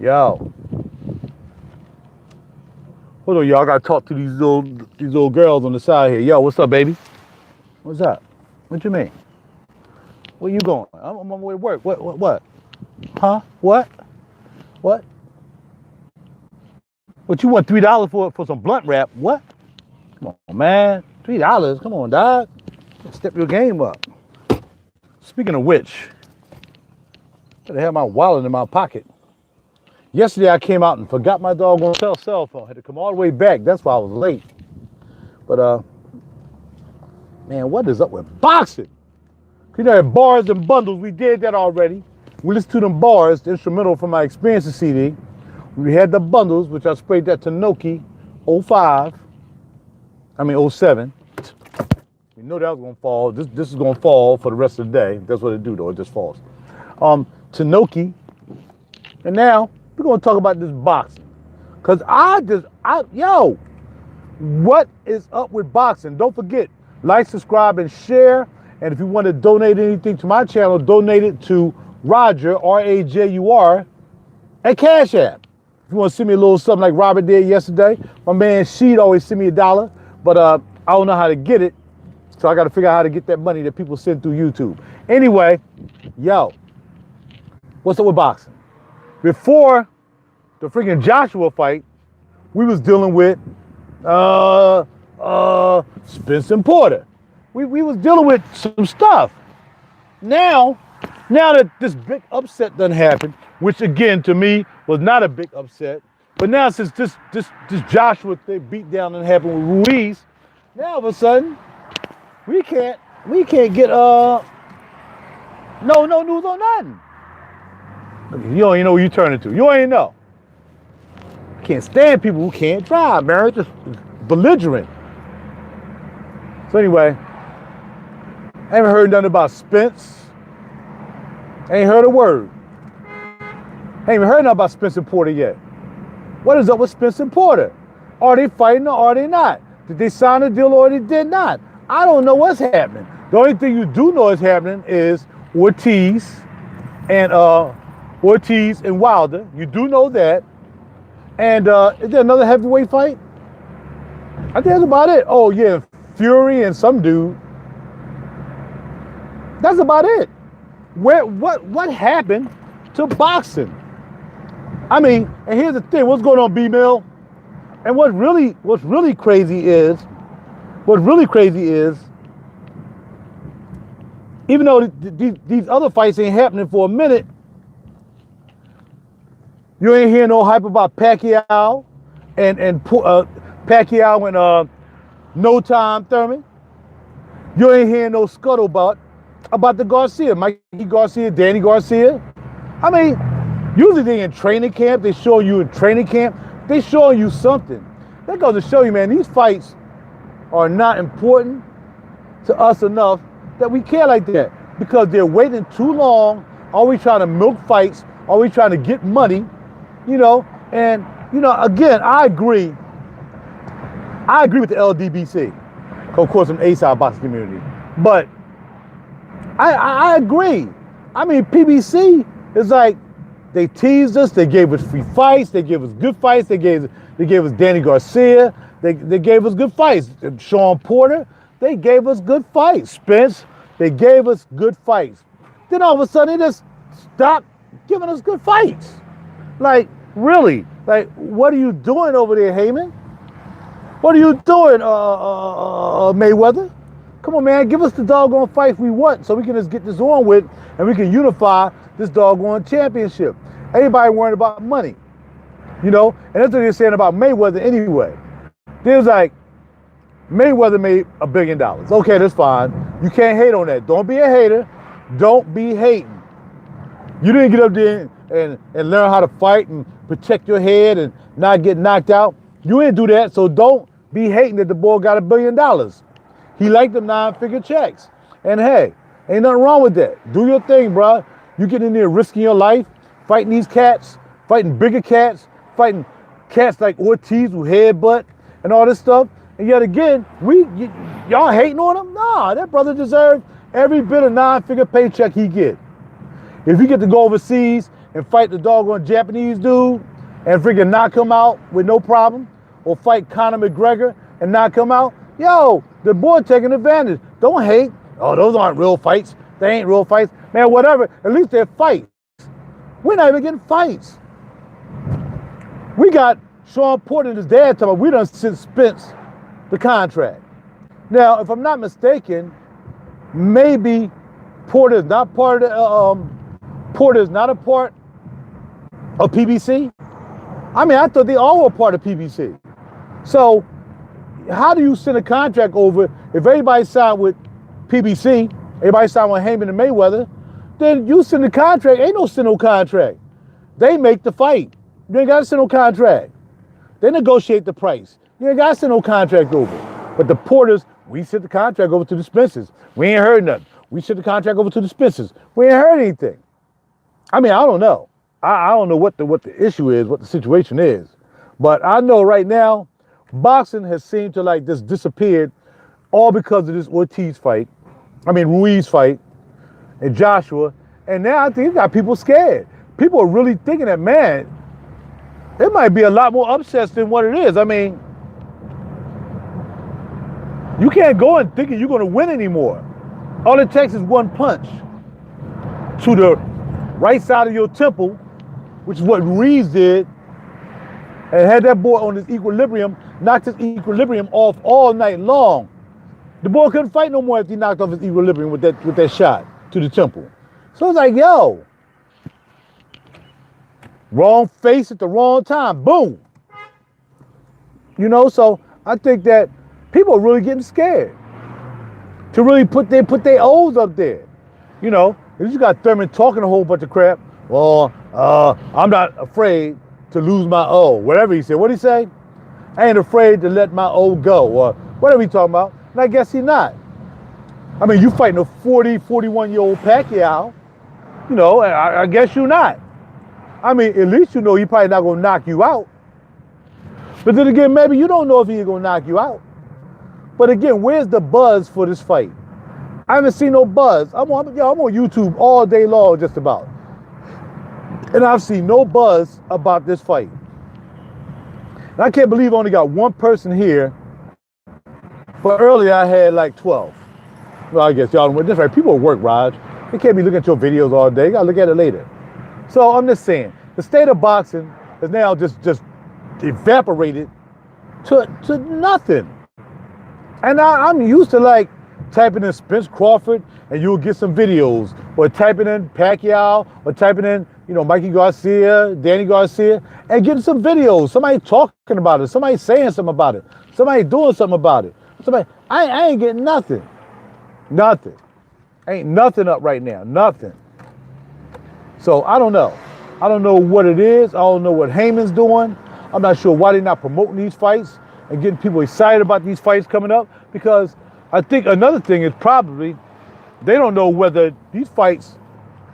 Yo. Hold on, y'all. I gotta talk to these little girls on the side here. Yo, what's up, baby? What's up? What you mean? Where you going? I'm on my way to work. What? Huh? What? What? What you want $3 for some blunt wrap? What? Come on, man. $3? Come on, dog. Step your game up. Speaking of which, I have my wallet in my pocket. Yesterday I came out and forgot my doggone cell phone. Had to come all the way back. That's why I was late. But man, what is up with boxing? You know, bars and bundles, we did that already. We listened to them bars, the instrumental from my Experiences CD. We had the bundles, which I sprayed that to Noki 07. We know that was gonna fall. This is gonna fall for the rest of the day. That's what it do though, it just falls. To Noki. And now we're gonna talk about this boxing. Cause yo, what is up with boxing? Don't forget, like, subscribe, and share. And if you want to donate anything to my channel, donate it to RaJuR, RaJuR, at CashApp. If you want to send me a little something like Robert did yesterday, my man Sheed always send me $1, but I don't know how to get it, so I got to figure out how to get that money that people send through YouTube. Anyway, yo, what's up with boxing? Before the freaking Joshua fight, we was dealing with Spence and Porter. We was dealing with some stuff. Now that this big upset done happened, which again to me was not a big upset, but now since this Joshua thing beat down done happened with Ruiz, now all of a sudden we can't get no news on nothing. You don't even know who you turning to. You ain't know. Can't stand people who can't drive, man. It's just belligerent. So anyway, I haven't heard nothing about Spence. Ain't heard a word. Ain't even heard nothing about Spence and Porter yet. What is up with Spence and Porter? Are they fighting or are they not? Did they sign a deal or they did not? I don't know what's happening. The only thing you do know is happening is Ortiz and Wilder. You do know that. And is there another heavyweight fight? I think that's about it. Oh yeah, Fury and some dude. That's about it. What happened to boxing? I mean, and here's the thing, what's going on, B-Mill? And what's really crazy is, even though these other fights ain't happening for a minute, you ain't hearing no hype about Pacquiao and Pacquiao and No Time Thurman. You ain't hearing no scuttlebutt about the Garcia, Mikey Garcia, Danny Garcia. I mean, usually they in training camp. They showing you in training camp. They showing you something. That goes to show you, man, these fights are not important to us enough that we care like that, because they're waiting too long. Always trying to milk fights. Always trying to get money, you know. And you know, again, I agree with the LDBC, of course, from the A-side boxing community, but I agree. I mean, PBC is like, they teased us, they gave us free fights, they gave us good fights, they gave us Danny Garcia, they gave us good fights. Sean Porter, they gave us good fights. Spence, they gave us good fights. Then all of a sudden they just stopped giving us good fights. Like, really? Like, what are you doing over there, Heyman? What are you doing, Mayweather? Come on, man, give us the doggone fights we want so we can just get this on with and we can unify this doggone championship. Everybody worrying about money, you know? And that's what they're saying about Mayweather anyway. They was like, Mayweather made $1 billion. Okay, that's fine. You can't hate on that. Don't be a hater. Don't be hating. You didn't get up there and learn how to fight and protect your head and not get knocked out. You didn't do that, so don't be hating that the boy got $1 billion. He liked them 9-figure checks. And hey, ain't nothing wrong with that. Do your thing, bro. You get in there risking your life, fighting these cats, fighting bigger cats, fighting cats like Ortiz who headbutt and all this stuff. And yet again, y'all hating on him? Nah, that brother deserves every bit of 9-figure paycheck he get. If he get to go overseas and fight the doggone Japanese dude and freaking knock him out with no problem, or fight Conor McGregor and knock him out, yo, the boy taking advantage. Don't hate. Oh, those aren't real fights. They ain't real fights. Man, whatever. At least they're fights. We're not even getting fights. We got Sean Porter and his dad talking about we done suspense the contract. Now, if I'm not mistaken, maybe Porter is not part of the, Porter is not a part of PBC. I mean, I thought they all were part of PBC. So, how do you send a contract over if everybody signed with PBC, everybody signed with Heyman and Mayweather, then you send the contract, ain't no send no contract. They make the fight. You ain't got to send no contract. They negotiate the price. You ain't got to send no contract over. But the Porters, we sent the contract over to the Spencers. We ain't heard nothing. We sent the contract over to the Spencers. We ain't heard anything. I mean, I don't know. I don't know what the issue is, what the situation is. But I know right now, boxing has seemed to like just disappeared all because of this Ruiz fight and Joshua. And now I think it got people scared. People are really thinking that, man, it might be a lot more upsets than what it is. I mean, you can't go in thinking you're going to win anymore. All it takes is one punch to the right side of your temple, which is what Ruiz did, and had that boy on his equilibrium, knocked his equilibrium off all night long. The boy couldn't fight no more after he knocked off his equilibrium with that shot to the temple. So it's like, yo, wrong face at the wrong time, boom. You know, so I think that people are really getting scared to really put their O's up there. You know, you just got Thurman talking a whole bunch of crap. Well, I'm not afraid to lose my O, whatever he said. What'd he say? I ain't afraid to let my O go, or whatever he talking about. And I guess he's not. I mean, you fighting a 40, 41-year-old Pacquiao, you know, I guess you're not. I mean, at least you know he probably not going to knock you out. But then again, maybe you don't know if he's going to knock you out. But again, where's the buzz for this fight? I haven't seen no buzz. I'm on YouTube all day long just about. And I've seen no buzz about this fight. And I can't believe I only got one person here. But earlier I had like 12. Well, I guess y'all don't. This right. People at work, Raj. They can't be looking at your videos all day. You gotta look at it later. So I'm just saying, the state of boxing is now just evaporated to nothing. And I'm used to like typing in Spence Crawford and you'll get some videos, or typing in Pacquiao, or typing in, you know, Mikey Garcia, Danny Garcia, and getting some videos. Somebody talking about it, somebody saying something about it, somebody doing something about it. I ain't getting nothing. Nothing. Ain't nothing up right now. Nothing. So I don't know. I don't know what it is. I don't know what Heyman's doing. I'm not sure why they're not promoting these fights and getting people excited about these fights coming up, because I think another thing is probably they don't know whether these fights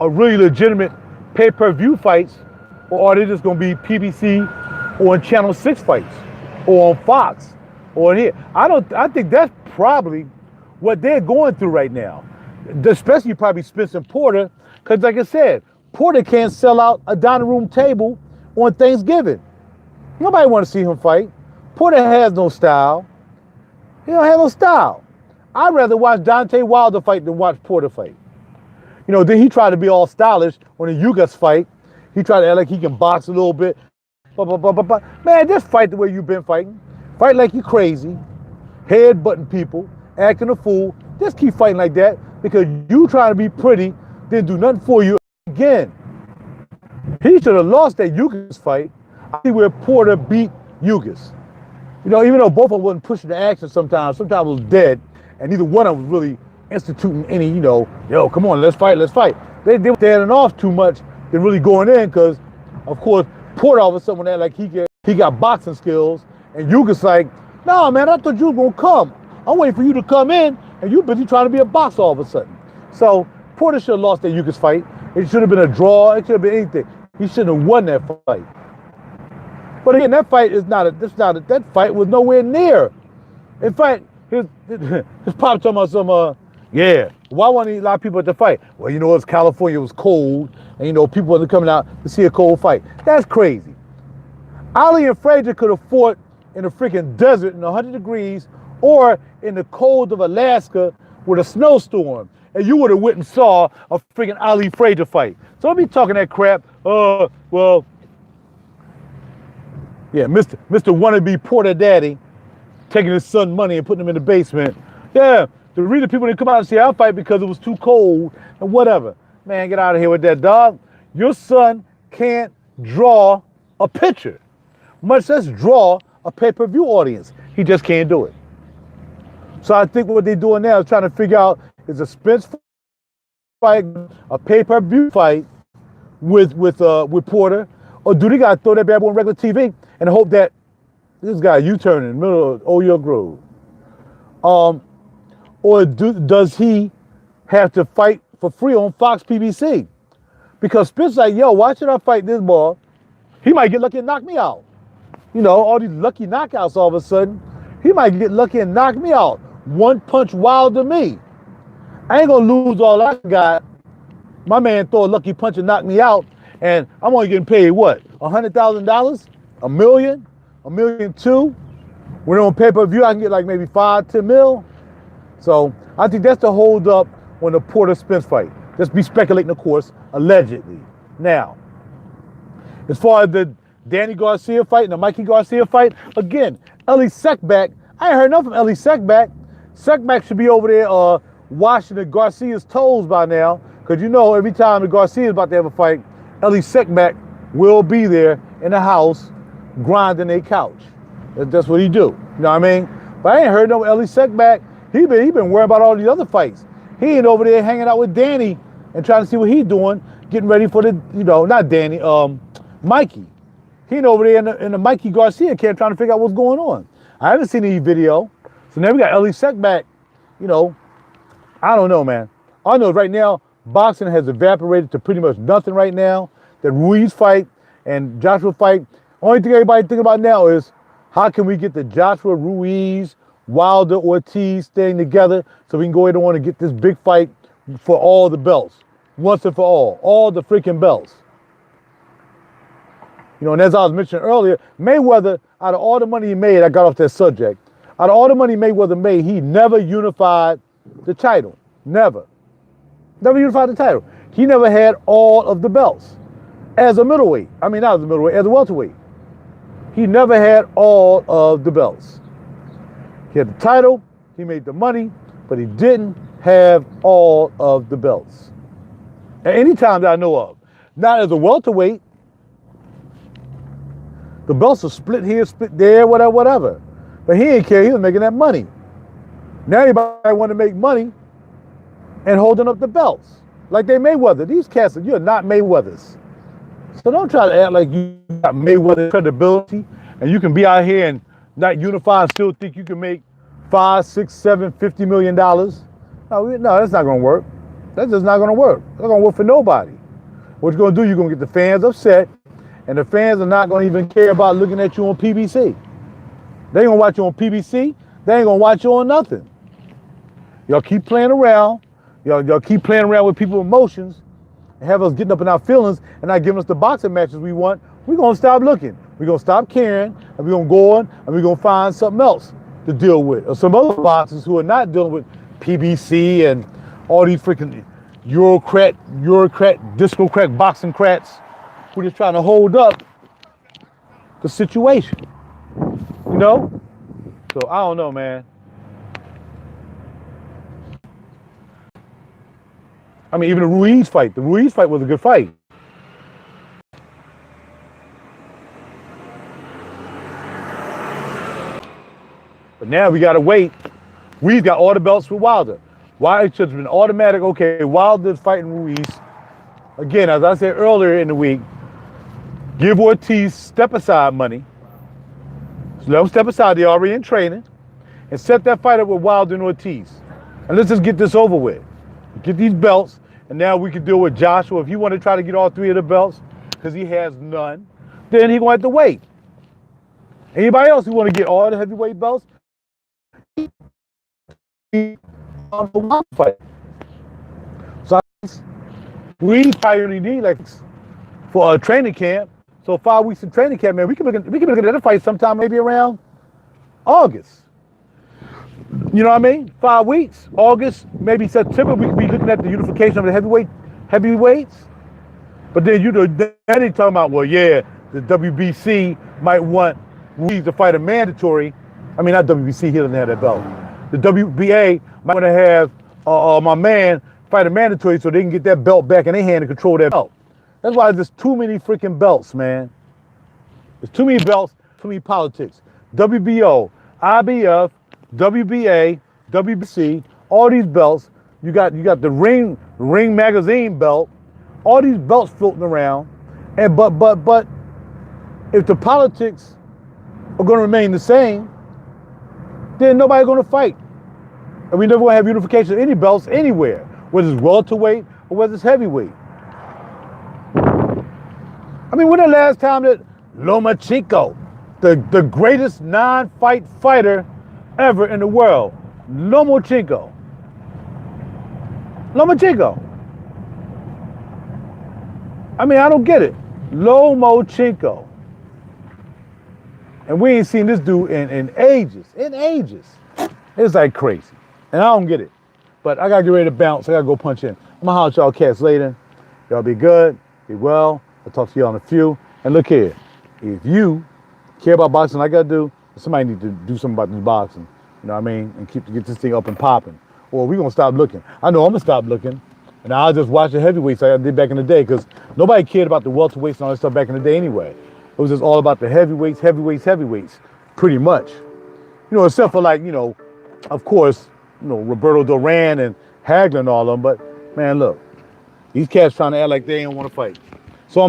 are really legitimate pay-per-view fights, or are they just going to be PBC or on Channel 6 fights or on Fox or here. I think that's probably what they're going through right now, especially probably Spence and Porter, because like I said, Porter can't sell out a dining room table on Thanksgiving. Nobody want to see him fight. Porter has no style. He don't have no style. I'd rather watch Deontay Wilder fight than watch Porter fight. You know, then he tried to be all stylish on the Ugas fight. He tried to act like he can box a little bit. Man, just fight the way you've been fighting. Fight like you crazy. Head-butting people. Acting a fool. Just keep fighting like that, because you trying to be pretty didn't do nothing for you again. He should have lost that Ugas fight. I see where Porter beat Ugas. You know, even though both of them wasn't pushing the action sometimes it was dead, and neither one of them was really instituting any, you know, yo, come on, let's fight. They were standing off too much than really going in, because, of course, Porter all of a sudden that like he got boxing skills, and Ugas like, no, man, I thought you were going to come. I'm waiting for you to come in, and you busy trying to be a boxer all of a sudden. So Porter should have lost that Ugas fight. It should have been a draw. It should have been anything. He shouldn't have won that fight. But again, that fight that fight was nowhere near. In fact, his pop talking about some, Why weren't a lot of people at the fight? Well, you know, it's California, it was cold, and you know, people wasn't coming out to see a cold fight. That's crazy. Ali and Frazier could have fought in the freaking desert in 100 degrees or in the cold of Alaska with a snowstorm, and you would have went and saw a freaking Ali Frazier fight. So don't be talking that crap. Well, yeah, Mr. Wannabe Porter Daddy taking his son money and putting him in the basement. Yeah, the reason people didn't come out and see our fight because it was too cold and whatever. Man, get out of here with that, dog. Your son can't draw a picture, much less draw a pay-per-view audience. He just can't do it. So I think what they're doing now is trying to figure out, is a Spence fight a pay-per-view fight with Porter, or do they got to throw that bad boy on regular TV and hope that this guy U-turn in the middle of Old York Grove? Or does he have to fight for free on Fox PBC? Because Spence like, yo, why should I fight this boy? He might get lucky and knock me out. You know, all these lucky knockouts all of a sudden. He might get lucky and knock me out. One punch Wilder me. I ain't gonna lose all I got. My man throw a lucky punch and knock me out, and I'm only getting paid what? $100,000? $1 million? $1.2 million? When on pay-per-view, I can get like maybe 5-10 mil. So I think that's the hold up on the Porter Spence fight. Let's be speculating, of course, allegedly. Now, as far as the Danny Garcia fight and the Mikey Garcia fight, again, Ellie Seckback, I ain't heard nothing from Ellie Seckback. Seckback should be over there washing the Garcia's toes by now, because you know every time the Garcia is about to have a fight, Ellie Seckback will be there in the house grinding a couch. That's what he do. You know what I mean? But I ain't heard no Ellie Seckback. He been worried about all these other fights. He ain't over there hanging out with Danny and trying to see what he's doing, getting ready for the, you know, not Danny, Mikey. He ain't over there in the Mikey Garcia camp trying to figure out what's going on. I haven't seen any video. So now we got Ellie Seckback. You know, I don't know, man. All I know is right now, boxing has evaporated to pretty much nothing right now. That Ruiz fight and Joshua fight, only thing everybody think about now is how can we get the Joshua, Ruiz, Wilder, Ortiz staying together so we can go ahead and want to get this big fight for all the belts, once and for all the freaking belts. You know, and as I was mentioning earlier, Mayweather, out of all the money he made, I got off that subject, out of all the money Mayweather made, he never unified the title. Never. Never unified the title. He never had all of the belts. As a middleweight. I mean, not as a middleweight, as a welterweight. He never had all of the belts. He had the title, he made the money, but he didn't have all of the belts. At any time that I know of. Not as a welterweight. The belts are split here, split there, whatever. But he didn't care, he was making that money. Now everybody want to make money and holding up the belts. Like they Mayweather. These cats, you're not Mayweathers. So don't try to act like you got Mayweather credibility and you can be out here and not unify and still think you can make $5, $6, $7, $50 million. No, that's not gonna work. That's just not gonna work. That's not gonna work for nobody. What you're gonna do, you're gonna get the fans upset, and the fans are not gonna even care about looking at you on PBC. They ain't gonna watch you on PBC, they ain't gonna watch you on nothing. Y'all keep playing around, y'all keep playing around with people's emotions, and have us getting up in our feelings and not giving us the boxing matches we want. We're gonna stop looking. We're gonna stop caring, and we're gonna go on and we're gonna find something else to deal with. Or some other boxers who are not dealing with PBC and all these freaking Eurocrat, disco-crack, boxing crats who are just trying to hold up the situation. You know? So I don't know, man. I mean, even the Ruiz fight was a good fight. But now we gotta wait. Ruiz got all the belts with Wilder. Why it should have been automatic, okay, Wilder's fighting Ruiz. Again, as I said earlier in the week, give Ortiz step-aside money. So let him step aside, they're already in training, and set that fight up with Wilder and Ortiz. And let's just get this over with. Get these belts, and now we can deal with Joshua. If he want to try to get all three of the belts, because he has none, then he going to have to wait. Anybody else who want to get all the heavyweight belts, fight. We probably only need like for a training camp. So 5 weeks of training camp, man, we can look at that fight sometime maybe around August. You know what I mean? 5 weeks, August, maybe September, we could be looking at the unification of the heavyweights. But then then they talking about, well, yeah, the WBC might want Ruiz to fight a mandatory. I mean, not WBC, he doesn't have that belt. The WBA might want to have my man fight a mandatory so they can get that belt back in their hand and control that belt. That's why there's too many freaking belts, man. There's too many belts, too many politics. WBO, IBF, WBA, WBC, all these belts. You got the Ring Magazine belt. All these belts floating around, and but if the politics are going to remain the same, then nobody's going to fight, and we never going to have unification of any belts anywhere, whether it's welterweight or whether it's heavyweight. I mean, when the last time that Lomachenko, the greatest non-fight fighter ever in the world, Lomachenko. I mean, I don't get it. Lomachenko. And we ain't seen this dude in ages. It's like crazy. And I don't get it. But I gotta get ready to bounce. I gotta go punch in. I'm gonna holler at y'all cats later. Y'all be good, be well. I'll talk to y'all in a few. And look here, if you care about boxing like I do, somebody need to do something about this boxing. You know what I mean? And get this thing up and popping. Or we gonna stop looking. I know I'm gonna stop looking. And I'll just watch the heavyweights like I did back in the day, because nobody cared about the welterweights and all that stuff back in the day anyway. It was just all about the heavyweights, pretty much. You know, except for like, you know, of course, you know, Roberto Duran and Hagler and all of them. But man, look, these cats trying to act like they ain't want to fight. So I'm out.